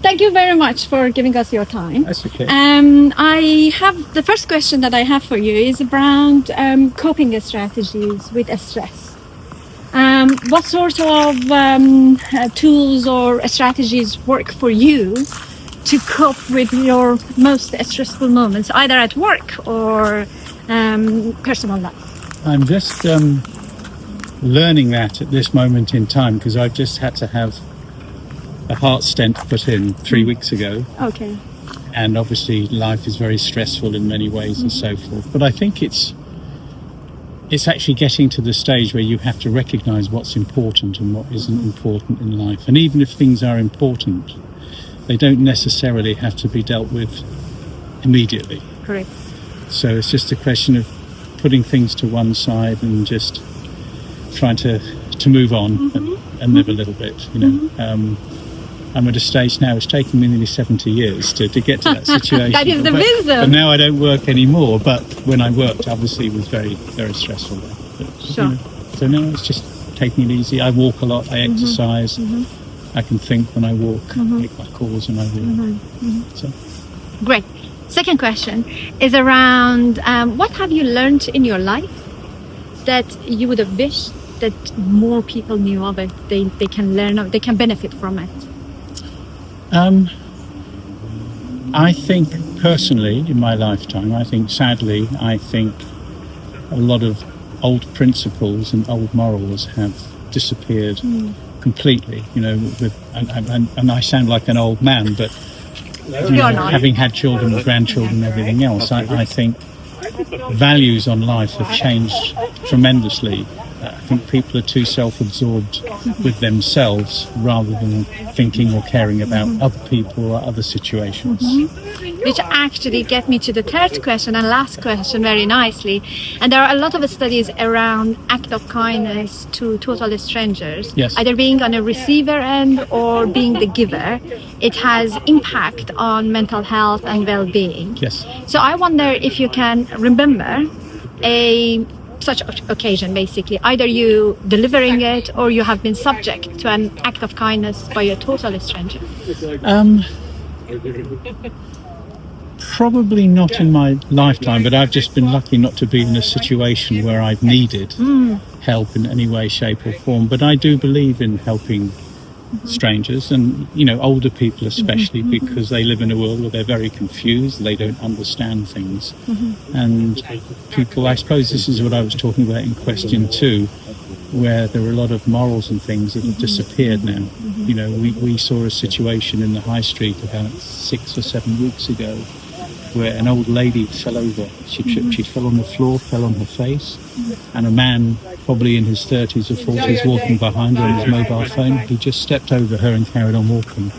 Thank you very much for giving us your time. That's okay. I have the first question that I have for you is around coping strategies with stress. What sort of tools or strategies work for you to cope with your most stressful moments, either at work or personal life? I'm just learning that at this moment in time because I've just had to have a heart stent put in 3 weeks ago. Okay. And obviously life is very stressful in many ways and so forth. But I think it's actually getting to the stage where you have to recognise what's important and what isn't important in life. And even if things are important, they don't necessarily have to be dealt with immediately. Correct. So it's just a question of putting things to one side and just trying to move on and live a little bit, you know. I'm at a stage now, it's taken me nearly 70 years to get to that situation. That is the wisdom. But now I don't work anymore, but when I worked, obviously it was very, very stressful. But, Sure. you know, so now it's just taking it easy. I walk a lot, I exercise, I can think when I walk, make my calls when I walk. So. Great. Second question is around what have you learned in your life that you would have wished that more people knew of it, they can learn of, they can benefit from it? I think personally in my lifetime, I think a lot of old principles and old morals have disappeared completely, you know, and I sound like an old man, but you know, having had children and grandchildren and everything else, I think values on life have changed tremendously. I think people are too self-absorbed with themselves rather than thinking or caring about other people or other situations. Which actually get me to the third question and last question very nicely. And there are a lot of studies around act of kindness to total strangers. Yes. Either being on a receiver end or being the giver. It has impact on mental health and well-being. Yes. So I wonder if you can remember such occasion, basically, either you delivering it or you have been subject to an act of kindness by a total stranger. Probably not in my lifetime, but I've just been lucky not to be in a situation where I've needed help in any way, shape or form. But I do believe in helping strangers and, you know, older people especially, because they live in a world where they're very confused, they don't understand things. And people, I suppose this is what I was talking about in question 2, where there are a lot of morals and things that have disappeared now. You know, we saw a situation in the high street about 6 or 7 weeks ago where an old lady fell over. She tripped, she fell on the floor, fell on her face, and a man probably in his 30s or 40s walking behind her on his mobile phone, he just stepped over her and carried on walking.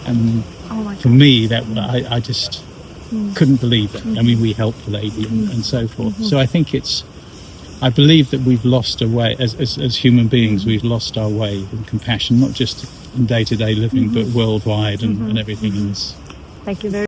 And for me, that I just couldn't believe it. I mean, we helped the lady and so forth. So I think I believe that we've lost our way as human beings. We've lost our way in compassion, not just in day-to-day living, but worldwide and everything else. Thank you very